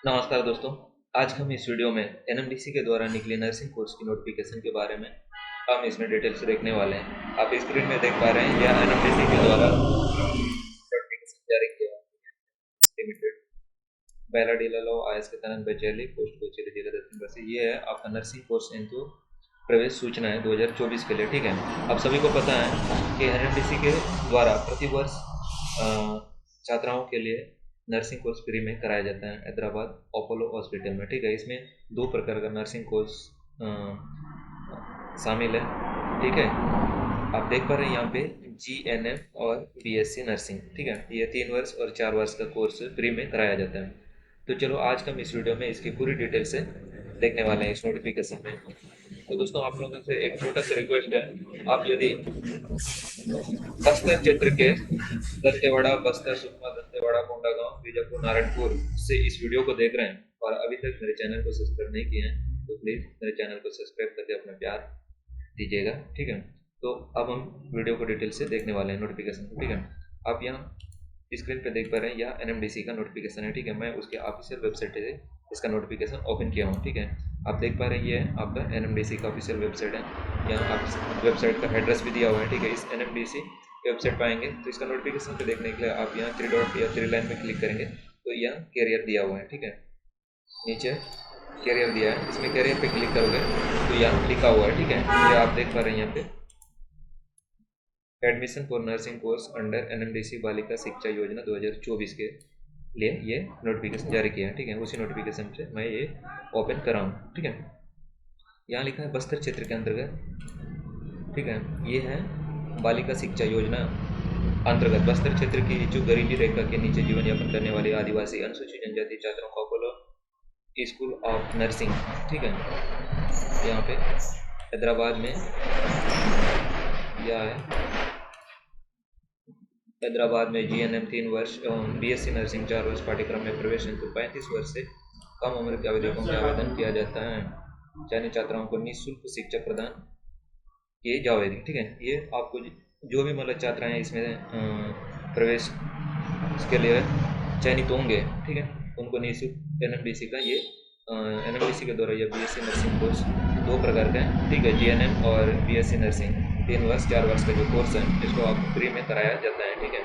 नमस्कार दोस्तों। आज हम इस वीडियो में एनएमडीसी के द्वारा निकले नर्सिंग कोर्स की नोटिफिकेशन के बारे में हम इसमें डिटेल से देखने वाले हैं। आप स्क्रीन में देख पा रहे हैं यह एनएमडीसी के द्वारा नोटिफिकेशन जारी किया लिमिटेड पहला डीलर लो आयस के तहत बचेली पोस्ट को चले जिला दक्षिण बसे ये है आपका नर्सिंग कोर्स इंटू प्रवेश सूचना है 2024 के लिए। ठीक है, आप सभी को पता है कि एनएमडीसी के द्वारा प्रतिवर्ष छात्राओं के लिए नर्सिंग कोर्स फ्री में कराया जाता है हैदराबाद अपोलो हॉस्पिटल में। ठीक है, इसमें दो प्रकार का नर्सिंग कोर्स शामिल है। ठीक है, आप देख पा रहे हैं यहाँ पे जीएनएम और बीएससी नर्सिंग। ठीक है, ये 3 वर्ष और 4 वर्ष का कोर्स फ्री में कराया जाता है। तो चलो आज हम इस वीडियो में इसकी पूरी डिटेल से देखने वाले हैं इस नोटिफिकेशन में। तो दोस्तों आप लोगों से एक छोटा सा रिक्वेस्ट है, आप यदि बस्तर क्षेत्र के दंतेवाड़ा, बस्तर, सुकमा, दंतेवाड़ा, कोंडागांव, बीजापुर, नारायणपुर से इस वीडियो को देख रहे हैं और अभी तक मेरे चैनल को सब्सक्राइब नहीं किए हैं तो प्लीज़ मेरे चैनल को सब्सक्राइब करके अपना प्यार दीजिएगा। ठीक है, तो अब हम वीडियो को डिटेल से देखने वाले हैं नोटिफिकेशन को। ठीक है, आप यहाँ स्क्रीन पे देख पा रहे हैं यह एनएमडीसी का नोटिफिकेशन है। ठीक है, मैं उसके ऑफिशियल वेबसाइट से इसका नोटिफिकेशन ओपन किया हूँ। ठीक है, आप देख पा रहे हैं ये आपका एनएमडीसी का ऑफिशियल वेबसाइट है। यहाँ आप वेबसाइट का एड्रेस भी दिया हुआ है। ठीक है, इस एनएमडीसी वेबसाइट पाएंगे तो इसका नोटिफिकेशन पे देखने के लिए आप यहाँ 3 डॉट या 3 लाइन में क्लिक करेंगे तो यहाँ कैरियर दिया हुआ है। ठीक है, नीचे कैरियर दिया है, इसमें कैरियर पे क्लिक करोगे तो यहाँ लिखा हुआ है। ठीक है, ये आप देख पा रहे हैं यहाँ पे admission for nursing course under NMDC बालिका शिक्षा योजना 2024 के लिए ये नोटिफिकेशन जारी किया है। ठीक है, उसी नोटिफिकेशन से मैं ये ओपन कर रहा हूँ। ठीक है, यहाँ लिखा है बस्तर क्षेत्र के अंतर्गत। ठीक है, ये है बालिका शिक्षा योजना अंतर्गत बस्तर क्षेत्र की जो गरीबी रेखा के नीचे जीवन यापन करने वाले आदिवासी अनुसूचित जनजाति छात्रों को अपोलो स्कूल ऑफ नर्सिंग। ठीक है, यहाँ पे हैदराबाद में यह है हैदराबाद में जीएनएम 3 वर्ष एवं बीएससी नर्सिंग 4 वर्ष पाठ्यक्रम में प्रवेश हेतु 35 वर्ष से कम उम्र के आवेदकों का आवेदन किया जाता है। चयनित छात्राओं को निःशुल्क शिक्षा प्रदान किए जाएगी। ठीक है, ये आपको जो भी मतलब छात्राएं इसमें प्रवेश के लिए चयनित होंगे, ठीक है, उनको निःशुल्क एनएमडीसी का ये एनएमडीसी के द्वारा यह बीएससी नर्सिंग कोर्स 2 प्रकार का है। ठीक है, जीएनएम और बीएससी नर्सिंग 3 वर्ष 4 वर्ष का जो कोर्स है इसको आपको फ्री में कराया जाता है। ठीक है,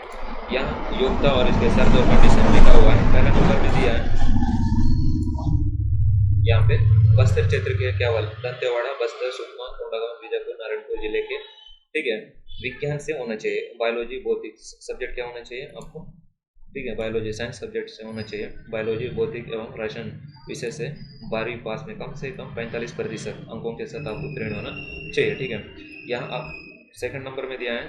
यहाँ योग्यता और इसके शर्त और कंडीशन लिखा हुआ है। पहला नंबर भी दिया है यहाँ पे बस्तर क्षेत्र के केवल दंतेवाड़ा, बस्तर, सुकमा, कोंडागांव, बीजापुर, नारायणपुर जिले के। ठीक है, विज्ञान से होना चाहिए, बायोलॉजी भौतिक सब्जेक्ट क्या होना चाहिए आपको। ठीक है, बायोलॉजी साइंस सब्जेक्ट से होना चाहिए। बायोलॉजी भौतिक एवं रसायन विषय से 12वीं पास में कम से कम 45% अंकों के साथ आपको उत्तीर्ण होना चाहिए। ठीक है, यहाँ आप सेकंड नंबर में दिया है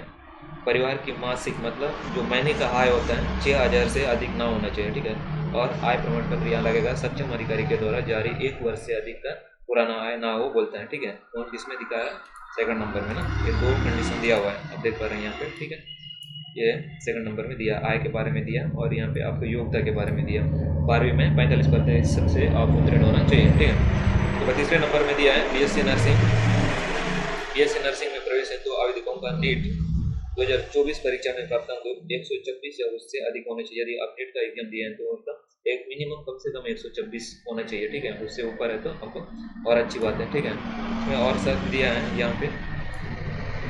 परिवार की मासिक मतलब जो महीने का आय होता है 6000 से अधिक ना होना चाहिए। ठीक है, और आय प्रमाण पत्र यहाँ लगेगा सक्षम अधिकारी के द्वारा जारी 1 वर्ष से अधिक का पुराना आय ना हो बोलता है। ठीक है, और इसमें दिखाया सेकंड नंबर में ना ये 2 कंडीशन दिया हुआ है, आप देख पा रहे हैं यहाँ पे। ठीक है, ये सेकंड नंबर में दिया आय के बारे में दिया और यहाँ पे आपको योग्यता के बारे में दिया 12वीं में 45% से आप उत्तीर्ण होना चाहिए। ठीक है, तो तीसरे नंबर में दिया है बीएससी नर्सिंग। बीएससी नर्सिंग में प्रवेश हेतु तो आवेदकों का नीट 2024 परीक्षा में प्राप्त अंक 126 या उससे अधिक होने चाहिए। यदि आप नीट का एग्जाम दिए हैं तो मतलब एक मिनिमम कम से कम 126 होना चाहिए। ठीक है, उससे ऊपर है तो आपको और अच्छी बात है। ठीक है, इसमें और शर्त दिया है यहाँ पे।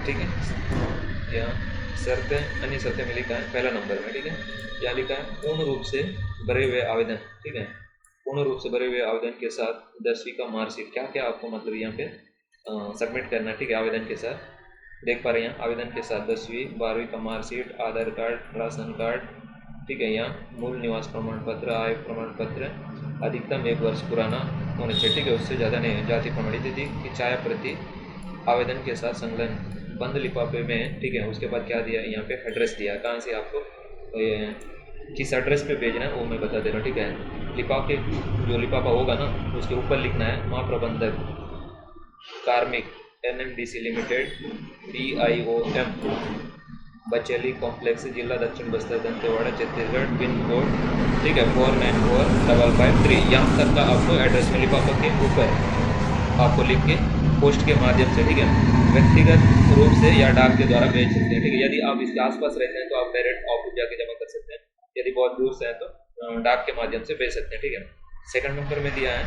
ठीक है, यहाँ शर्तें अन्य शर्तें में लिखा है पहला नंबर में। ठीक है, यहाँ लिखा है पूर्ण रूप से भरे हुए आवेदन। ठीक है, पूर्ण रूप से भरे हुए आवेदन के साथ 10वीं का मार्कशीट क्या क्या आपको मतलब यहाँ पे सबमिट करना है। ठीक है, आवेदन के साथ देख पा रहे हैं आवेदन के साथ 10वीं 12वीं का मार्कशीट, आधार कार्ड, राशन कार्ड। ठीक है, यहाँ मूल निवास प्रमाण पत्र, आय प्रमाण पत्र अधिकतम 1 वर्ष पुराना होना चाहिए। ठीक है, उससे ज़्यादा नहीं। जाति प्रमाणित की छाया प्रति आवेदन के साथ संलग्न बंद लिफाफे में। ठीक है, उसके बाद क्या दिया यहाँ पे एड्रेस दिया, कहाँ से आपको किस एड्रेस पे भेजना है वो मैं बता दे रहा हूँ। ठीक है, लिफाफे जो लिफाफा होगा ना उसके ऊपर लिखना है महाप्रबंधक कार्मिक NMDC limited BIOM Bacheli complex, जिला दक्षिण बस्तर, दंतेवाड़ा, छत्तीसगढ़, पिन कोड। ठीक है, 494553। यहाँ तक का आपको एड्रेस में लिफाफा के ऊपर आपको लिख के पोस्ट के माध्यम से, ठीक है, व्यक्तिगत रूप से या डाक के द्वारा भेज सकते हैं। ठीक है, यदि आप इसके आसपास रहते हैं तो आप डायरेक्ट ऑफिस जाके जमा कर सकते हैं, यदि बहुत दूर से है तो डाक के माध्यम से भेज सकते हैं। ठीक है, सेकंड नंबर में दिया है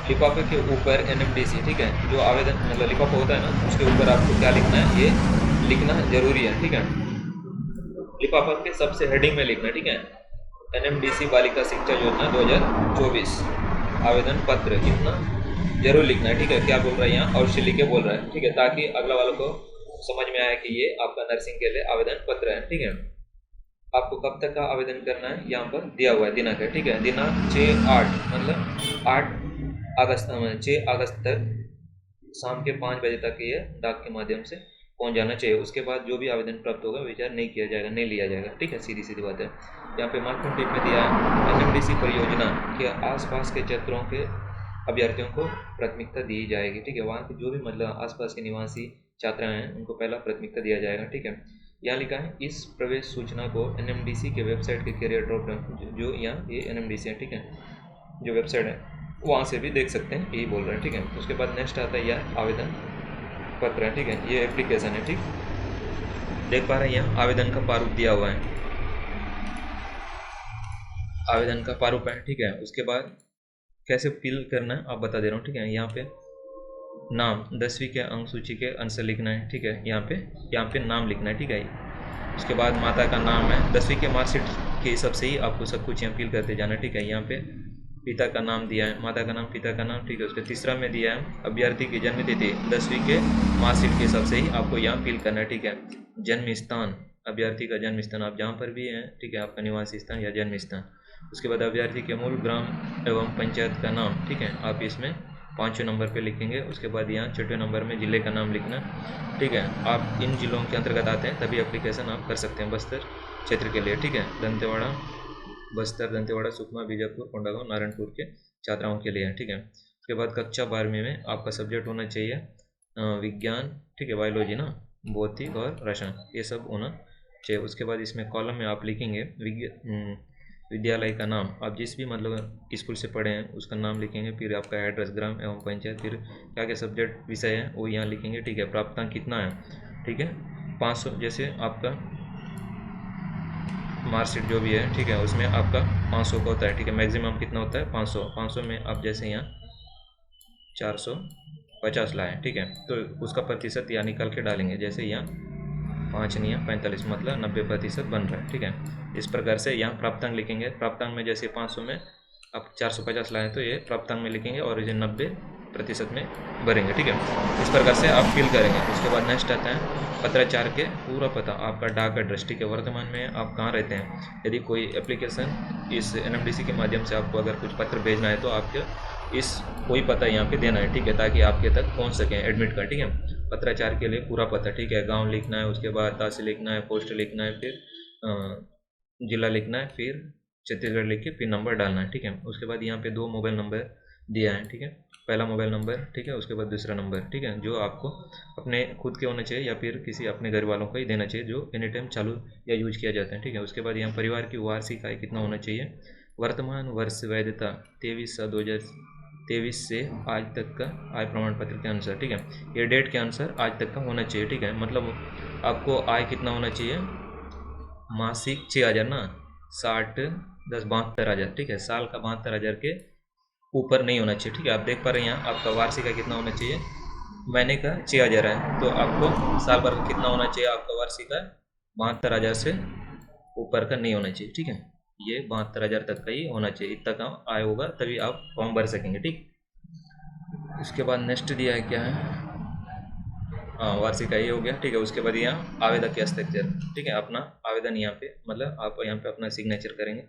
लिफाफे के ऊपर एनएमडीसी, ठीक है, जो आवेदन मतलब लिफाफा होता है ना, उसके ऊपर आपको क्या लिखना है, ये लिखना जरूरी है, ठीक है। लिफाफा के सबसे हेडिंग में लिखना है, ठीक है, एनएमडीसी बालिका शिक्षा योजना 2024 आवेदन पत्र, इतना जरूर लिखना है, ठीक है। क्या बोल रहा है यहाँ, अवश्य लिख के बोल रहा है, ठीक है, ताकि अगला वालों को समझ में आए कि ये आपका नर्सिंग के लिए आवेदन पत्र है, ठीक है। आपको कब तक का आवेदन करना है, यहाँ पर दिया हुआ है दिनांक है, ठीक है, दिनांक 6/8 मतलब 8 अगस्त 6 अगस्त तक शाम के 5 बजे तक ये डाक के माध्यम से पहुंच जाना चाहिए। उसके बाद जो भी आवेदन प्राप्त होगा विचार नहीं किया जाएगा, नहीं लिया जाएगा, ठीक है, सीधी सीधी बात है। यहाँ पे महत्वपूर्ण टिप में दिया है एनएमडीसी परियोजना के आसपास के क्षेत्रों के अभ्यर्थियों को प्राथमिकता दी जाएगी, ठीक है, वहाँ के जो भी मतलब आसपास के निवासी छात्राएं हैं उनको पहला प्राथमिकता दिया जाएगा, ठीक है। यहाँ लिखा है इस प्रवेश सूचना को एनएमडीसी के वेबसाइट के कैरियर ड्रॉप डाउन, जो यहाँ ये एनएमडीसी है, ठीक है, जो वेबसाइट है वहाँ से भी देख सकते हैं, यही बोल रहे हैं, ठीक है। उसके बाद नेक्स्ट आता है यह आवेदन पत्र है, ठीक है, ये एप्लीकेशन है, ठीक, देख पा रहे हैं यहाँ आवेदन का प्रारूप दिया हुआ है, आवेदन का प्रारूप है, ठीक है। उसके बाद कैसे फिल करना है आप बता दे रहा हूँ, ठीक है। यहाँ पे नाम 10वीं के अंक सूची के अनुसार लिखना है, ठीक है, यहाँ पे नाम लिखना है, ठीक है। उसके बाद माता का नाम है 10वीं के मार्कशीट के हिसाब से ही आपको सब कुछ यहाँ फिल करते जाना है, ठीक है। यहाँ पे पिता का नाम दिया है, माता का नाम, पिता का नाम, ठीक है। उसके तीसरा में दिया है अभ्यर्थी की जन्म तिथि 10वीं के मार्कशीट के हिसाब से ही आपको यहाँ फिल करना है, ठीक है। जन्म स्थान, अभ्यर्थी का जन्म स्थान आप जहाँ पर भी हैं, ठीक है, आपका निवासी स्थान या जन्म स्थान। उसके बाद अभ्यर्थी के मूल ग्राम एवं पंचायत का नाम, ठीक है, आप इसमें 5वें नंबर पे लिखेंगे। उसके बाद यहाँ 6वें नंबर में जिले का नाम लिखना, ठीक है। आप इन जिलों के अंतर्गत आते हैं तभी एप्लीकेशन आप कर सकते हैं बस्तर क्षेत्र के लिए, ठीक है। दंतेवाड़ा, बस्तर, दंतेवाड़ा, सुकमा, बीजापुर, कोंडागांव, नारायणपुर के छात्राओं के लिए, ठीक है। उसके बाद कक्षा 12वीं में आपका सब्जेक्ट होना चाहिए विज्ञान, ठीक है, बायोलॉजी ना, भौतिक और रसायन, ये सब होना चाहिए। उसके बाद इसमें कॉलम में आप लिखेंगे विद्यालय का नाम, आप जिस भी मतलब स्कूल से पढ़े हैं उसका नाम लिखेंगे, फिर आपका एड्रेस, ग्राम एवं पंचायत, फिर क्या क्या सब्जेक्ट विषय है वो यहाँ लिखेंगे, ठीक है। प्राप्तांक कितना है, ठीक है, 500, जैसे आपका मार्कशीट जो भी है, ठीक है, उसमें आपका 500 का होता है, ठीक है, मैक्सिमम कितना होता है 500, 500 में आप जैसे यहाँ 450 लाए, ठीक है, तो उसका प्रतिशत यहाँ निकाल के डालेंगे, जैसे यहाँ 5 नहीं 45 मतलब 90% बन रहा है, ठीक है। इस प्रकार से यहाँ प्राप्तांक लिखेंगे, प्राप्तांक में जैसे 500 में आप 450 लाएँ तो ये प्राप्तांक में लिखेंगे और ये 90% में भरेंगे, ठीक है। इस प्रकार से आप फिल करेंगे। उसके बाद नेक्स्ट आता है पत्राचार के पूरा पता, आपका डाक एड्रेस, ठीक है, वर्तमान में आप कहाँ रहते हैं। यदि कोई एप्लीकेशन इस एनएमडीसी के माध्यम से आपको अगर कुछ पत्र भेजना है तो आपके इस कोई पता यहाँ पे देना है, ठीक है, ताकि आपके तक पहुँच सकें एडमिट कार्ड, ठीक है। पत्राचार के लिए पूरा पता, ठीक है, गांव लिखना है, उसके बाद तहसील लिखना है, पोस्ट लिखना है, फिर जिला लिखना है, फिर छत्तीसगढ़ लिख के फिर नंबर डालना है, ठीक है। उसके बाद यहाँ पे 2 मोबाइल नंबर दिया है, ठीक है, पहला मोबाइल नंबर, ठीक है, उसके बाद दूसरा नंबर, ठीक है, जो आपको अपने खुद के होने चाहिए या फिर किसी अपने घर वालों का ही देना चाहिए जो एनी टाइम चालू या यूज किया जाता है, ठीक है। उसके बाद यहाँ परिवार की वार्षिक आय कितना होना चाहिए, वर्तमान वर्ष वैधता 23/7/2023 से आज तक का आय प्रमाण पत्र के अनुसार, ठीक है, ये डेट के अनुसार आज तक का होना चाहिए, ठीक है। मतलब आपको आय कितना होना चाहिए, मासिक 6,000 ना, 60 10 72,000, ठीक है, साल का 72,000 के ऊपर नहीं होना चाहिए, ठीक है। आप देख पा रहे हैं यहाँ आपका वार्षिक का कितना होना चाहिए, महीने का 6,000 है, तो आपको साल भर का कितना होना चाहिए, आपका वार्षिक का 72,000 से ऊपर का नहीं होना चाहिए, ठीक है। ये 72,000 तक का ही होना चाहिए, इतना का आय होगा तभी आप फॉर्म भर सकेंगे, ठीक। उसके बाद नेक्स्ट दिया है क्या है, हाँ, वार्षिक आय हो गया, ठीक है। उसके बाद यहाँ आवेदक के हस्ताक्षर, ठीक है, अपना आवेदन यहाँ पे मतलब आप यहाँ पे अपना सिग्नेचर करेंगे,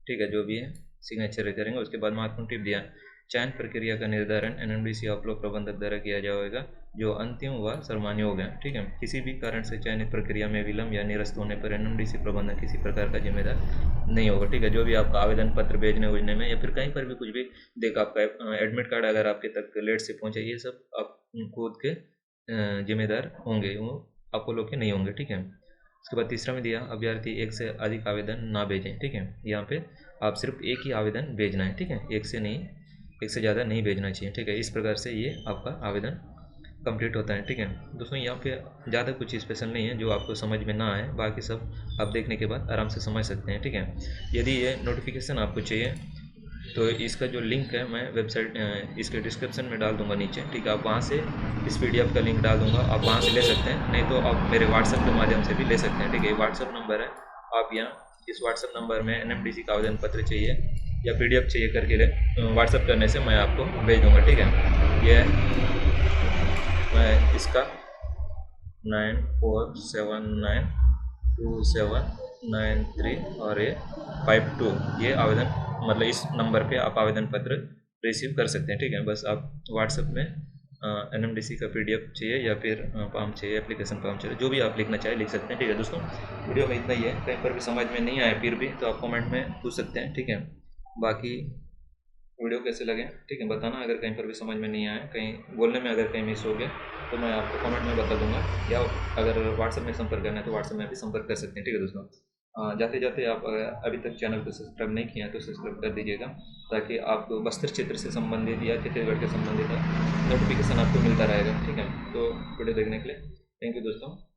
ठीक है, जो भी है सिग्नेचर करेंगे। उसके बाद महत्वपूर्ण टिप दिया, चयन प्रक्रिया का निर्धारण एनएमडीसी अपलोड प्रबंधक द्वारा किया जाएगा जो अंतिम व सर्वमान्य हो गया, ठीक है। किसी भी कारण से चयनित प्रक्रिया में विलंब या निरस्त होने पर एनएमडीसी प्रबंधक किसी प्रकार का जिम्मेदार नहीं होगा, ठीक है। जो भी आपका आवेदन पत्र भेजने उजने में या फिर कहीं पर भी कुछ भी देखा, आपका एडमिट कार्ड अगर आपके तक लेट से पहुँचे, ये सब आप खुद के जिम्मेदार होंगे, वो आपको लोग के नहीं होंगे, ठीक है। उसके बाद तीसरा में दिया अभ्यर्थी एक से अधिक आवेदन ना भेजें, ठीक है, यहाँ पे आप सिर्फ एक ही आवेदन भेजना है, ठीक है, एक से नहीं, एक से ज़्यादा नहीं भेजना चाहिए, ठीक है। इस प्रकार से ये आपका आवेदन कंप्लीट होता है, ठीक है। दोस्तों यहाँ पे ज़्यादा कुछ स्पेशल नहीं है जो आपको समझ में ना आए, बाकी सब आप देखने के बाद आराम से समझ सकते हैं, ठीक है। यदि ये नोटिफिकेशन आपको चाहिए तो इसका जो लिंक है मैं वेबसाइट इसके डिस्क्रिप्शन में डाल दूंगा नीचे, ठीक है। आप वहाँ से इस पीडीएफ का लिंक डाल दूंगा, आप वहाँ से ले सकते हैं, नहीं तो आप मेरे व्हाट्सएप के माध्यम से भी ले सकते हैं, ठीक है। व्हाट्सएप नंबर है, आप यहाँ इस व्हाट्सएप नंबर में एनएमडीसी का आवेदन पत्र चाहिए या पीडीएफ चाहिए करके व्हाट्सएप करने से मैं आपको भेज दूँगा, ठीक है। ये मैं इसका 94792793 और ये 52 ये आवेदन मतलब इस नंबर पे आप आवेदन पत्र रिसीव कर सकते हैं, ठीक है। बस आप व्हाट्सएप में एनएमडीसी का पीडीएफ चाहिए या फिर फॉर्म चाहिए, एप्लीकेशन फॉर्म चाहिए, जो भी आप लिखना चाहे लिख सकते हैं, ठीक है दोस्तों। वीडियो में इतना ही है, कहीं पर भी समझ में नहीं आया फिर भी तो आप कमेंट में पूछ सकते हैं, ठीक है। बाकी वीडियो कैसे लगे, ठीक है, बताना। अगर कहीं पर भी समझ में नहीं आया, कहीं बोलने में अगर कहीं मिस हो गया तो मैं आपको कमेंट में बता दूंगा, या अगर व्हाट्सएप में संपर्क करना है तो व्हाट्सएप में भी संपर्क कर सकते हैं, ठीक है दोस्तों। जाते जाते आप अभी तक चैनल को सब्सक्राइब नहीं किया है तो सब्सक्राइब कर दीजिएगा, ताकि आपको बस्तर क्षेत्र से संबंधित या छत्तीसगढ़ के संबंधित नोटिफिकेशन आपको मिलता रहेगा, ठीक है। तो वीडियो देखने के लिए थैंक यू दोस्तों।